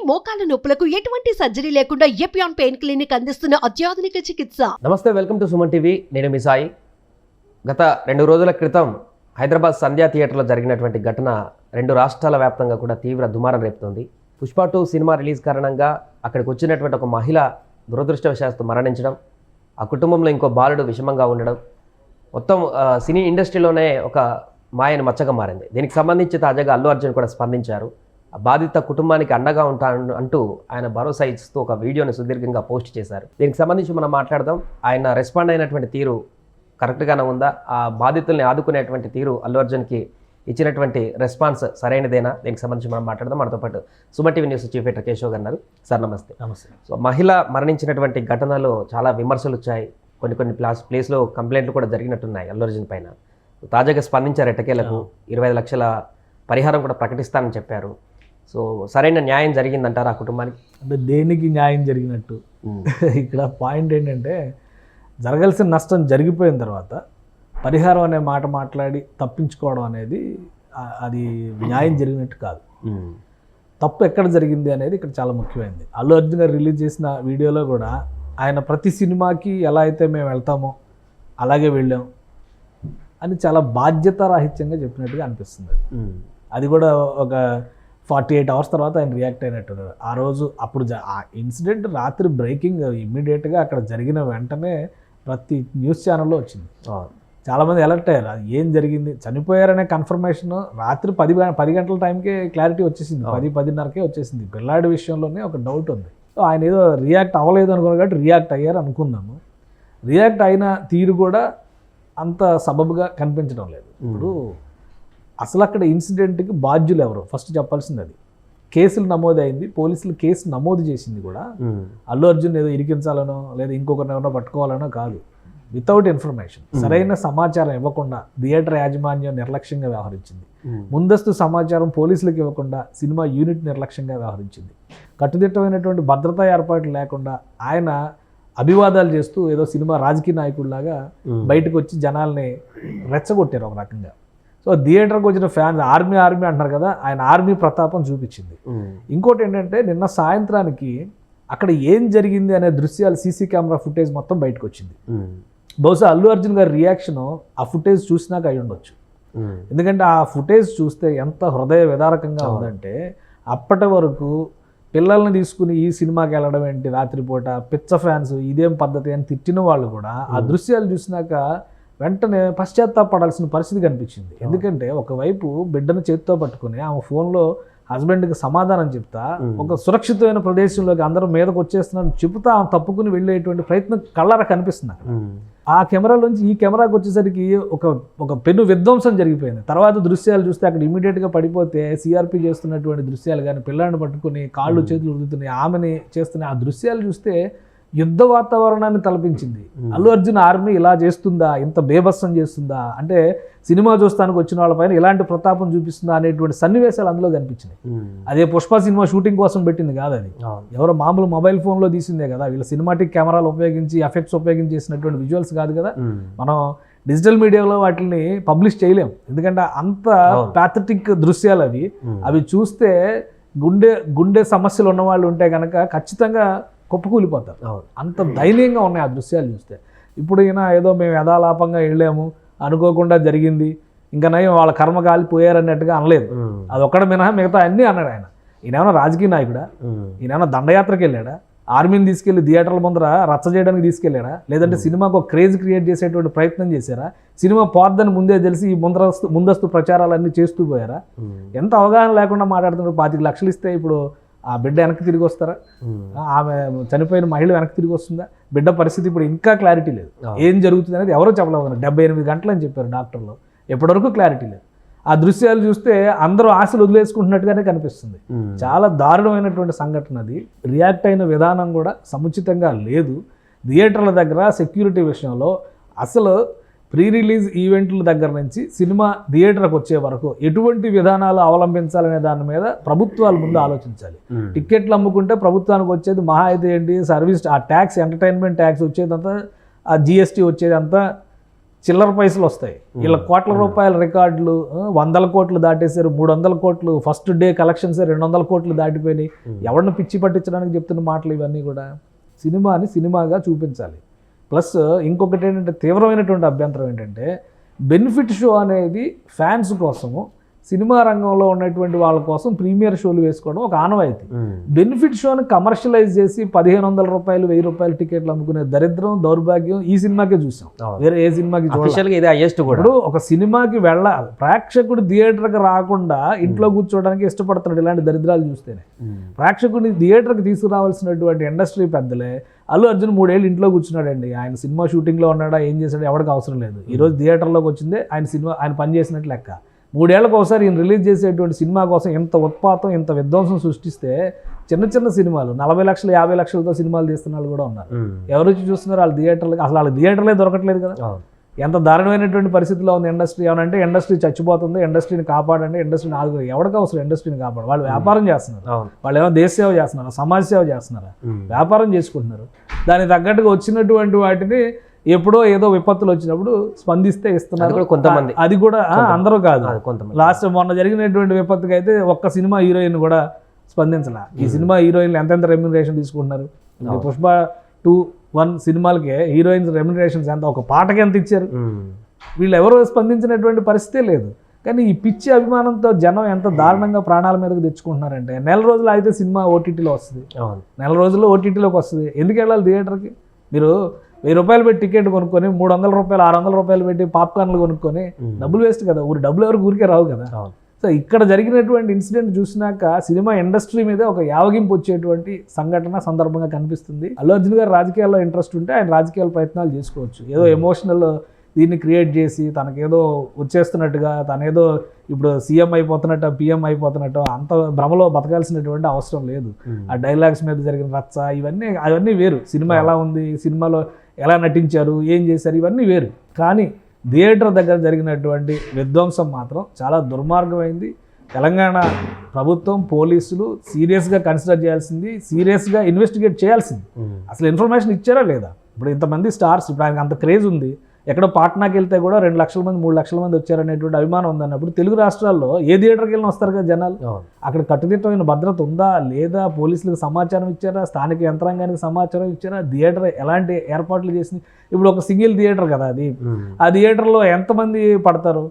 మోకాల నొప్పులకు ఎటువంటి సర్జరీ లేకుండా ఎపియాన్ పెయిన్ క్లినిక్ అందిస్తున్న అత్యాధునిక చికిత్స. నమస్తే, వెల్కమ్ టు సుమన్ టీవీ. నేను మీ సాయి. గత 2 రోజుల క్రితం హైదరాబాద్ సంధ్యా థియేటర్లో జరిగినటువంటి ఘటన 2 రాష్ట్రాల వ్యాప్తంగా కూడా తీవ్ర దుమారం రేపుతోంది. పుష్ప 2 సినిమా రిలీజ్ కారణంగా అక్కడికి వచ్చినటువంటి ఒక మహిళ దురదృష్టవశాత్తు మరణించడం, ఆ కుటుంబంలో ఇంకో బాలుడు విషమంగా ఉండడం, మొత్తం సినీ ఇండస్ట్రీలోనే ఒక మాయని మచ్చగా మారింది. దీనికి సంబంధించి తాజాగా అల్లు అర్జున్ కూడా స్పందించారు. బాధిత కుటుంబానికి అండగా ఉంటాను అంటూ ఆయన భరోసా ఇస్తూ ఒక వీడియోని సుదీర్ఘంగా పోస్ట్ చేశారు. దీనికి సంబంధించి మనం మాట్లాడదాం. ఆయన రెస్పాండ్ అయినటువంటి తీరు కరెక్ట్గానే ఉందా? ఆ బాధితుల్ని ఆదుకునేటువంటి తీరు అల్లు అర్జున్కి ఇచ్చినటువంటి రెస్పాన్స్ సరైనదేనా? దీనికి సంబంధించి మనం మాట్లాడదాం. మనతో పాటు Suman TV news chief editor Keshav గారు. సార్ నమస్తే. నమస్తే. సో మహిళ మరణించినటువంటి ఘటనలో చాలా విమర్శలు వచ్చాయి. కొన్ని ప్లేస్లో కంప్లైంట్లు కూడా జరిగినట్టున్నాయి అల్లు అర్జున్ పైన. తాజాగా స్పందించారు. ఎట్టకేలకు 25 లక్షల పరిహారం కూడా ప్రకటిస్తానని చెప్పారు. సో సరైన న్యాయం జరిగిందంటారా ఆ కుటుంబానికి? అంటే దేనికి న్యాయం జరిగినట్టు? ఇక్కడ పాయింట్ ఏంటంటే, జరగాల్సిన నష్టం జరిగిపోయిన తర్వాత పరిహారం అనే మాట మాట్లాడి తప్పించుకోవడం అనేది అది న్యాయం జరిగినట్టు కాదు. తప్పు ఎక్కడ జరిగింది అనేది ఇక్కడ చాలా ముఖ్యమైనది. అల్లు అర్జున్ గారు రిలీజ్ చేసిన వీడియోలో కూడా ఆయన ప్రతి సినిమాకి ఎలా అయితే మేము వెళ్తామో అలాగే వెళ్ళాం అని చాలా బాధ్యతారాహిత్యంగా చెప్పినట్టుగా అనిపిస్తుంది. అది కూడా ఒక 48 అవర్స్ తర్వాత ఆయన రియాక్ట్ అయినట్టున్నారు. ఆ రోజు అప్పుడు ఆ ఇన్సిడెంట్ రాత్రి బ్రేకింగ్ ఇమ్మీడియట్గా అక్కడ జరిగిన వెంటనే ప్రతి న్యూస్ ఛానల్లో వచ్చింది. చాలామంది అలర్ట్ అయ్యారు. అది ఏం జరిగింది, చనిపోయారనే కన్ఫర్మేషన్ రాత్రి 10 గంటల టైంకే క్లారిటీ వచ్చేసింది. 10-10:30కే వచ్చేసింది. పిల్లాడి విషయంలోనే ఒక డౌట్ ఉంది. సో ఆయన ఏదో రియాక్ట్ అవ్వలేదు అనుకున్నారు కాబట్టి రియాక్ట్ అయ్యారు అనుకుందాము. రియాక్ట్ అయిన తీరు కూడా అంత సబబుగా కనిపించడం లేదు. ఇప్పుడు అసలు అక్కడ ఇన్సిడెంట్కి బాధ్యులు ఎవరు ఫస్ట్ చెప్పాల్సింది. అది కేసులు నమోదైంది, పోలీసులు కేసు నమోదు చేసింది కూడా అల్లు అర్జున్ ఏదో ఇరికించాలనో లేదా ఇంకొకరిని ఎవరో పట్టుకోవాలనో కాదు. వితౌట్ ఇన్ఫర్మేషన్, సరైన సమాచారం ఇవ్వకుండా థియేటర్ యాజమాన్యం నిర్లక్ష్యంగా వ్యవహరించింది. ముందస్తు సమాచారం పోలీసులకు ఇవ్వకుండా సినిమా యూనిట్ నిర్లక్ష్యంగా వ్యవహరించింది. కట్టుదిట్టమైనటువంటి భద్రతా ఏర్పాట్లు లేకుండా ఆయన అభివాదాలు చేస్తూ ఏదో సినిమా రాజకీయ నాయకుడిలాగా బయటకు వచ్చి జనాల్ని రెచ్చగొట్టారు ఒక రకంగా. సో థియేటర్కి వచ్చిన ఫ్యాన్స్ ఆర్మీ అంటున్నారు కదా, ఆయన ఆర్మీ ప్రతాపం చూపించింది. ఇంకోటి ఏంటంటే, నిన్న సాయంత్రానికి అక్కడ ఏం జరిగింది అనే దృశ్యాలు సీసీ కెమెరా ఫుటేజ్ మొత్తం బయటకు వచ్చింది. బహుశా అల్లు అర్జున్ గారి రియాక్షన్ ఆ ఫుటేజ్ చూసినాక అయి ఉండొచ్చు. ఎందుకంటే ఆ ఫుటేజ్ చూస్తే ఎంత హృదయ విదారకంగా ఉందంటే, అప్పటి వరకు పిల్లల్ని తీసుకుని ఈ సినిమాకి వెళ్ళడం ఏంటి రాత్రిపూట, పిచ్చ ఫ్యాన్స్, ఇదేం పద్ధతి అని తిట్టిన వాళ్ళు కూడా ఆ దృశ్యాలు చూసినాక వెంటనే పశ్చాత్తాపడాల్సిన పరిస్థితి కనిపించింది. ఎందుకంటే ఒకవైపు బిడ్డను చేతితో పట్టుకుని ఆమె ఫోన్లో హస్బెండ్కి సమాధానం చెప్తా ఒక సురక్షితమైన ప్రదేశంలోకి అందరూ మీదకి వచ్చేస్తున్నారని చెబుతా ఆమె తప్పుకుని వెళ్ళేటువంటి ప్రయత్నం కళ్ళారా కనిపిస్తుంది. ఆ కెమెరాలోంచి ఈ కెమెరాకి వచ్చేసరికి ఒక పెను విధ్వంసం జరిగిపోయింది. తర్వాత దృశ్యాలు చూస్తే అక్కడ ఇమీడియట్గా పడిపోతే సిఆర్పి చేస్తున్నటువంటి దృశ్యాలు కానీ, పిల్లాన్ని పట్టుకుని కాళ్ళు చేతులు ఉదుతున్నాయి, ఆమెని చేస్తున్నాయి, ఆ దృశ్యాలు చూస్తే యుద్ధ వాతావరణాన్ని తలపించింది. అల్లు అర్జున్ ఆర్మీ ఇలా చేస్తుందా, ఇంత బేభత్సం చేస్తుందా, అంటే సినిమా చూస్తానికి వచ్చిన వాళ్ళపైన ఇలాంటి ప్రతాపం చూపిస్తుందా అనేటువంటి సన్నివేశాలు అందులో కనిపించినాయి. అదే పుష్ప సినిమా షూటింగ్ కోసం పెట్టింది కాదు, అది ఎవరో మామూలు మొబైల్ ఫోన్లో తీసిందే కదా. వీళ్ళ సినిమాటిక్ కెమెరాలు ఉపయోగించి ఎఫెక్ట్స్ ఉపయోగించి చేసినటువంటి విజువల్స్ కాదు కదా. మనం డిజిటల్ మీడియాలో వాటిని పబ్లిష్ చేయలేం, ఎందుకంటే అంత ప్యాథటిక్ దృశ్యాలు అవి చూస్తే గుండె సమస్యలు ఉన్న వాళ్ళు ఉంటే కనుక ఖచ్చితంగా కుప్పకూలిపోతారు. అంత దయనీయంగా ఉన్నాయి ఆ దృశ్యాలు చూస్తే. ఇప్పుడు ఈయన ఏదో మేము యథాలాపంగా వెళ్ళాము, అనుకోకుండా జరిగింది, ఇంకా నయం వాళ్ళ కర్మ కాలిపోయారన్నట్టుగా అనలేదు. అది ఒక్కడ మినహా మిగతా అన్నీ అన్నాడు ఆయన. ఈయనేమన్నా రాజకీయ నాయకుడా? ఈయనేమన్నా దండయాత్రకి వెళ్ళాడా? ఆర్మీని తీసుకెళ్లి థియేటర్ల ముందర రచ్చ చేయడానికి తీసుకెళ్ళాడా? లేదంటే సినిమాకు ఒక క్రేజ్ క్రియేట్ చేసేటువంటి ప్రయత్నం చేశారా? సినిమా పోద్దని ముందే తెలిసి ఈ ముందస్తు ప్రచారాలన్నీ చేస్తూ పోయారా? ఎంత అవగాహన లేకుండా మాట్లాడుతున్నారు. 25 లక్షలు ఇస్తే ఇప్పుడు ఆ బిడ్డ వెనక్కి తిరిగి వస్తారా? ఆమె చనిపోయిన మహిళ వెనక్కి తిరిగి వస్తుందా? బిడ్డ పరిస్థితి ఇప్పుడు ఇంకా క్లారిటీ లేదు. ఏం జరుగుతుంది అనేది ఎవరో చెప్పలేదు. 78 గంటలు అని చెప్పారు డాక్టర్లు, ఎప్పటివరకు క్లారిటీ లేదు. ఆ దృశ్యాలు చూస్తే అందరూ ఆశలు వదిలేసుకుంటున్నట్టుగానే కనిపిస్తుంది. చాలా దారుణమైనటువంటి సంఘటన అది. రియాక్ట్ అయిన విధానం కూడా సముచితంగా లేదు. థియేటర్ల దగ్గర సెక్యూరిటీ విషయంలో అసలు ప్రీ రిలీజ్ ఈవెంట్ల దగ్గర నుంచి సినిమా థియేటర్కి వచ్చే వరకు ఎటువంటి విధానాలు అవలంబించాలనే దాని మీద ప్రభుత్వాలు ముందు ఆలోచించాలి. టిక్కెట్లు అమ్ముకుంటే ప్రభుత్వానికి వచ్చేది మహా అయితే ఏంటి, సర్వీస్, ఆ ట్యాక్స్, ఎంటర్టైన్మెంట్ ట్యాక్స్ వచ్చేదంతా, ఆ జిఎస్టీ వచ్చేదంతా చిల్లర పైసలు వస్తాయి. వీళ్ళ కోట్ల రూపాయల రికార్డులు 100 కోట్లు దాటేశారు, 300 కోట్లు ఫస్ట్ డే కలెక్షన్స్ 200 కోట్లు దాటిపోయినాయి. ఎవరిని పిచ్చి పట్టించడానికి చెప్తున్న మాటలు ఇవన్నీ కూడా. సినిమాని సినిమాగా చూపించాలి. ప్లస్ ఇంకొకటి ఏంటంటే తీవ్రమైనటువంటి అభ్యంతరం ఏంటంటే బెనిఫిట్ షో అనేది ఫ్యాన్స్ కోసము, సినిమా రంగంలో ఉన్నటువంటి వాళ్ళ కోసం ప్రీమియర్ షోలు వేసుకోవడం ఒక ఆనవాయితీ. బెనిఫిట్ షోని కమర్షియలైజ్ చేసి 1500 రూపాయలు 1000 రూపాయలు టికెట్లు అమ్ముకునే దరిద్రం, దౌర్భాగ్యం ఈ సినిమాకే చూసాం. వేరే ఏ సినిమాకి ఇప్పుడు ఒక సినిమాకి వెళ్ళాలి, ప్రేక్షకుడు థియేటర్కి రాకుండా ఇంట్లో కూర్చోవడానికి ఇష్టపడుతున్నాడు ఇలాంటి దరిద్రాలు చూస్తేనే. ప్రేక్షకుడిని థియేటర్కి తీసుకురావాల్సినటువంటి ఇండస్ట్రీ పెద్దలే అల్లు అర్జున్ 3 ఏళ్ళు ఇంట్లో కూర్చున్నాడండి. ఆయన సినిమా షూటింగ్లో ఉన్నాడా, ఏం చేశాడో ఎవరికి అవసరం లేదు. ఈరోజు థియేటర్లోకి వచ్చిందే ఆయన పని చేసినట్లు లెక్క. 3 ఏళ్ళకి ఒకసారి ఈయన రిలీజ్ చేసేటువంటి సినిమా కోసం ఇంత ఉత్పాతం, ఇంత విధ్వంసం సృష్టిస్తే చిన్న చిన్న సినిమాలు 40 లక్షలు 50 లక్షలతో సినిమాలు తీస్తున్న వాళ్ళు కూడా ఉన్నారు. ఎవరు వచ్చి చూస్తున్నారు వాళ్ళ థియేటర్లకి? అసలు వాళ్ళ థియేటర్లే దొరకట్లేదు కదా. ఎంత దారుణమైనటువంటి పరిస్థితిలో ఉంది ఇండస్ట్రీ. ఏమనంటే ఇండస్ట్రీ చచ్చిపోతుంది, ఇండస్ట్రీని కాపాడండి, ఇండస్ట్రీని ఆదుకో. ఎవరికి అవసరం ఇండస్ట్రీని కాపాడు? వాళ్ళు వ్యాపారం చేస్తున్నారు, వాళ్ళు ఏమో దేశ సేవ చేస్తున్నారు, సమాజ సేవ చేస్తున్నారు, వ్యాపారం చేసుకుంటున్నారు. దానికి తగ్గట్టుగా వచ్చినటువంటి వాటిని ఎప్పుడో ఏదో విపత్తులు వచ్చినప్పుడు స్పందిస్తే ఇస్తున్నారు కొంతమంది. అది కూడా అందరూ కాదు. లాస్ట్ మొన్న జరిగినటువంటి విపత్తుకి అయితే ఒక్క సినిమా హీరోయిన్ కూడా స్పందించాల. ఈ సినిమా హీరోయిన్లు ఎంతెంత రెమ్యునరేషన్ తీసుకుంటున్నారు? పుష్ప 2, 1 సినిమాలకే హీరోయిన్స్ రెమ్యునరేషన్స్ ఎంత, ఒక పాటకి ఎంత ఇచ్చారు? వీళ్ళు ఎవరు స్పందించినటువంటి పరిస్థితే లేదు. కానీ ఈ పిచ్చి అభిమానంతో జనం ఎంత దారుణంగా ప్రాణాల మీదకి తెచ్చుకుంటున్నారంటే, నెల రోజులు అయితే సినిమా ఓటీటీలో వస్తుంది, నెల రోజుల్లో ఓటీటీలోకి వస్తుంది. ఎందుకు వెళ్ళాలి థియేటర్కి? మీరు 1000 రూపాయలు పెట్టి టికెట్ కొనుక్కొని 300 రూపాయలు 600 రూపాయలు పెట్టి పాప్కార్న్లు కొనుక్కొని డబ్బులు వేస్ట్ కదా. డబ్బులు ఎవరికి ఊరికే రావు కదా. సో ఇక్కడ జరిగినటువంటి ఇన్సిడెంట్ చూసినాక సినిమా ఇండస్ట్రీ మీద ఒక యావగింపు వచ్చేటువంటి సంఘటన సందర్భంగా కనిపిస్తుంది. అల్లు అర్జున్ గారు రాజకీయాల్లో ఇంట్రెస్ట్ ఉంటే ఆయన రాజకీయాల ప్రయత్నాలు చేసుకోవచ్చు. ఏదో ఎమోషనల్ దీన్ని క్రియేట్ చేసి తనకేదో వచ్చేస్తున్నట్టుగా, తనేదో ఇప్పుడు సీఎం అయిపోతున్నట్టు పిఎం అయిపోతున్నట్టు అంత భ్రమలో బతకాల్సినటువంటి అవసరం లేదు. ఆ డైలాగ్స్ మీద జరిగిన రచ్చ అవన్నీ వేరు. సినిమా ఎలా ఉంది, సినిమాలో ఎలా నటించారు, ఏం చేశారు, ఇవన్నీ వేరు. కానీ థియేటర్ దగ్గర జరిగినటువంటి విధ్వంసం మాత్రం చాలా దుర్మార్గమైంది. తెలంగాణ ప్రభుత్వం, పోలీసులు సీరియస్గా కన్సిడర్ చేయాల్సింది, సీరియస్గా ఇన్వెస్టిగేట్ చేయాల్సింది. అసలు ఇన్ఫర్మేషన్ ఇచ్చారా లేదా? ఇప్పుడు ఇంతమంది స్టార్స్, ఇప్పుడు ఆయనకు అంత క్రేజ్ ఉంది, ఎక్కడో పాట్నాకి వెళ్తే కూడా 2 లక్షల మంది 3 లక్షల మంది వచ్చారనేటువంటి అభిమానం ఉందన్నప్పుడు తెలుగు రాష్ట్రాల్లో ఏ థియేటర్కి వెళ్ళినా వస్తారు కదా జనాలు. అక్కడ కట్టుదిట్టమైన భద్రత ఉందా లేదా? పోలీసులకు సమాచారం ఇచ్చారా? స్థానిక యంత్రాంగానికి సమాచారం ఇచ్చారా? థియేటర్ ఎలాంటి ఏర్పాట్లు చేసింది? ఇప్పుడు ఒక సింగిల్ థియేటర్ కదా అది. ఆ థియేటర్లో ఎంతమంది పడతారు?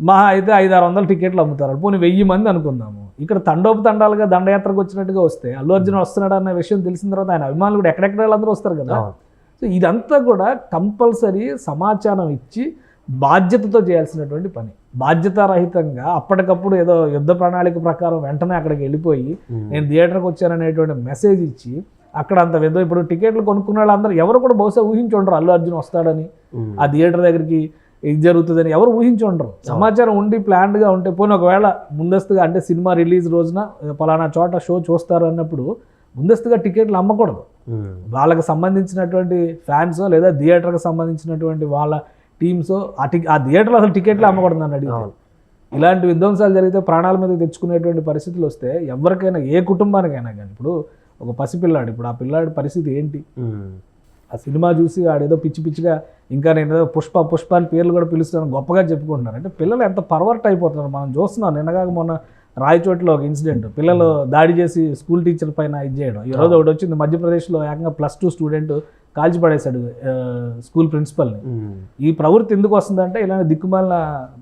మహా అయితే 500-600 టికెట్లు అమ్ముతారు. పోనీ 1000 మంది అనుకుందాము. ఇక్కడ తండోపతండాలుగా దండయాత్రకు వచ్చినట్టుగా వస్తే అల్లు అర్జున్ వస్తున్నాడు అన్న విషయం తెలిసిన తర్వాత ఆయన అభిమానులు కూడా ఎక్కడెక్కడ వాళ్ళందరూ వస్తారు కదా. సో ఇదంతా కూడా కంపల్సరీ సమాచారం ఇచ్చి బాధ్యతతో చేయాల్సినటువంటి పని. బాధ్యతారహితంగా అప్పటికప్పుడు ఏదో యుద్ధ ప్రణాళిక ప్రకారం వెంటనే అక్కడికి వెళ్ళిపోయి నేను థియేటర్కి వచ్చాననేటువంటి మెసేజ్ ఇచ్చి అక్కడ అంత విధం. ఇప్పుడు టికెట్లు కొనుక్కున్న వాళ్ళందరూ ఎవరు కూడా బహుశా ఊహించుండరు అల్లు అర్జున్ వస్తాడని, ఆ థియేటర్ దగ్గరికి ఇది జరుగుతుందని ఎవరు ఊహించుండరు. సమాచారం ఉండి ప్లాన్డ్గా ఉంటే పోనీ ఒకవేళ ముందస్తుగా అంటే సినిమా రిలీజ్ రోజున పలానా చోట షో చూస్తారు అన్నప్పుడు ముందస్తుగా టికెట్లు అమ్మకూడదు. వాళ్ళకి సంబంధించినటువంటి ఫ్యాన్స్ లేదా థియేటర్కి సంబంధించినటువంటి వాళ్ళ టీమ్స్ ఆ థియేటర్లో అసలు టికెట్లు అమ్మకూడదు అని అడిగారు. ఇలాంటి విధ్వంసాలు జరిగితే ప్రాణాల మీద తెచ్చుకునేటువంటి పరిస్థితులు వస్తే ఎవరికైనా, ఏ కుటుంబానికైనా కానీ, ఇప్పుడు ఒక పసిపిల్లాడు, ఇప్పుడు ఆ పిల్లాడి పరిస్థితి ఏంటి? ఆ సినిమా చూసి ఆడేదో పిచ్చి పిచ్చిగా ఇంకా నేను ఏదో పుష్ప అని పేర్లు కూడా పిలుస్తాను గొప్పగా చెప్పుకుంటున్నారు. అంటే పిల్లలు ఎంత పర్వర్ట్ అయిపోతున్నారు. మనం చూస్తున్నాం. నిన్నగాక మొన్న రాయచోట్లో ఒక ఇన్సిడెంట్, పిల్లలు దాడి చేసి స్కూల్ టీచర్ పైన ఇది చేయడం. ఈరోజు ఒకటి వచ్చింది మధ్యప్రదేశ్లో, ఏకంగా +2 స్టూడెంట్ కాల్చిపడేశాడు స్కూల్ ప్రిన్సిపల్ని. ఈ ప్రవృత్తి ఎందుకు వస్తుందంటే ఇలాంటి దిక్కుమాలిన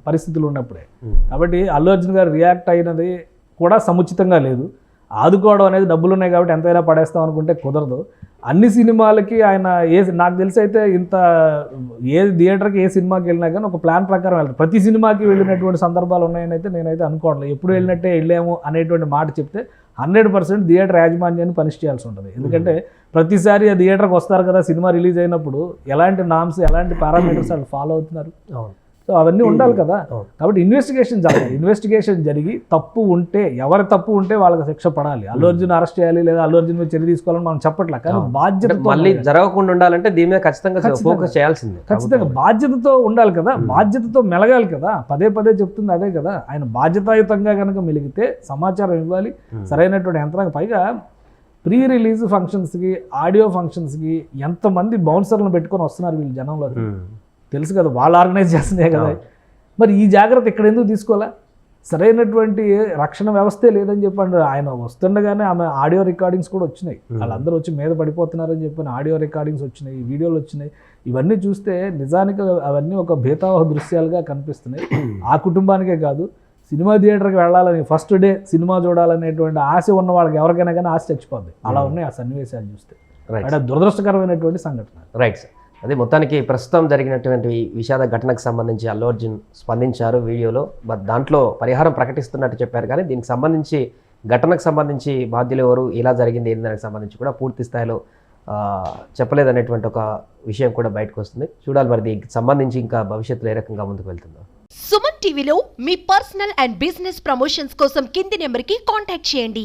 పరిస్థితులు ఉన్నప్పుడే. కాబట్టి అల్లు అర్జున్ గారు రియాక్ట్ అయినది కూడా సముచితంగా లేదు. ఆదుకోవడం అనేది డబ్బులు ఉన్నాయి కాబట్టి ఎంతైనా పడేస్తాం అనుకుంటే కుదరదు. అన్ని సినిమాలకి ఆయన నాకు తెలిసి అయితే ఏ థియేటర్కి ఏ సినిమాకి వెళ్ళినా కానీ ఒక ప్లాన్ ప్రకారం వెళ్తారు. ప్రతి సినిమాకి వెళ్ళినటువంటి సందర్భాలు ఉన్నాయని అయితే నేనైతే అనుకోవట్లేదు. ఎప్పుడు వెళ్ళినట్టే వెళ్ళాము అనేటువంటి మాట చెప్తే 100% థియేటర్ యాజమాన్యాన్ని పనిష్ చేయాల్సి ఉంటుంది. ఎందుకంటే ప్రతిసారి ఆ థియేటర్కి వస్తారు కదా, సినిమా రిలీజ్ అయినప్పుడు ఎలాంటి నామ్స్, ఎలాంటి పారామీటర్స్ వాళ్ళు ఫాలో అవుతున్నారు. సో అవన్నీ ఉండాలి కదా. కాబట్టి ఇన్వెస్టిగేషన్ జరగాలి. ఇన్వెస్టిగేషన్ జరిగి తప్పు ఉంటే, ఎవరి తప్పు ఉంటే వాళ్ళకి శిక్ష పడాలి. అల్లు అర్జున్ అరెస్ట్ చేయాలి లేదా అల్లు అర్జున్ మీద చర్య తీసుకోవాలని మనం చెప్పట్లే. కానీ బాధ్యత మళ్ళీ జరగకుండా ఉండాలంటే దీని మీద ఖచ్చితంగా ఫోకస్ చేయాల్సిందే. ఖచ్చితంగా బాధ్యతతో ఉండాలి కదా, బాధ్యతతో మెలగాలి కదా. పదే చెప్తుంది అదే కదా. ఆయన బాధ్యతాయుతంగా కనుక మెలిగితే సమాచారం ఇవ్వాలి, సరైనటువంటి యంత్రాంగం. పైగా ప్రీ రిలీజ్ ఫంక్షన్స్కి, ఆడియో ఫంక్షన్స్కి ఎంతమంది బౌన్సర్లను పెట్టుకొని వస్తున్నారు వీళ్ళు జనంలో. తెలుసు కదా, వాళ్ళు ఆర్గనైజ్ చేస్తున్నాయి కదా. అవును. మరి ఈ జాగ్రత్త ఇక్కడ ఎందుకు తీసుకోవాలా? సరైనటువంటి రక్షణ వ్యవస్థే లేదని చెప్పండి. ఆయన వస్తుండగానే ఆమె ఆడియో రికార్డింగ్స్ కూడా వచ్చినాయి. వాళ్ళందరూ వచ్చి మీద పడిపోతున్నారని చెప్పిన ఆడియో రికార్డింగ్స్ వచ్చినాయి, వీడియోలు వచ్చినాయి. ఇవన్నీ చూస్తే నిజానికి అవన్నీ ఒక భీతావహ దృశ్యాలుగా కనిపిస్తున్నాయి. ఆ కుటుంబానికే కాదు, సినిమా థియేటర్కి వెళ్ళాలని ఫస్ట్ డే సినిమా చూడాలనేటువంటి ఆశ ఉన్న వాళ్ళకి ఎవరికైనా కానీ ఆశ చచ్చిపోద్ది. అలా ఉన్నాయి ఆ సన్నివేశాలు చూస్తే. అంటే దురదృష్టకరమైనటువంటి సంఘటన. Right sir. అదే మొత్తానికి ప్రస్తుతం జరిగినటువంటి విషాద ఘటనకు సంబంధించి అల్లు అర్జున్ స్పందించారు వీడియోలో. బట్ దాంట్లో పరిహారం ప్రకటిస్తున్నట్టు చెప్పారు, కానీ దీనికి సంబంధించి ఘటనకు సంబంధించి బాధ్యులు ఎవరు, ఎలా జరిగింది ఏంటి దానికి సంబంధించి కూడా పూర్తి స్థాయిలో చెప్పలేదనేటువంటి ఒక విషయం కూడా బయటకు వస్తుంది. చూడాలి మరి దీనికి సంబంధించి ఇంకా భవిష్యత్తులో ఏ రకంగా ముందుకు వెళ్తుందో. సుమన్ టీవీలో మీ పర్సనల్ అండ్ బిజినెస్ ప్రమోషన్స్ కోసం కింది నెంబర్కి కాంటాక్ట్ చేయండి.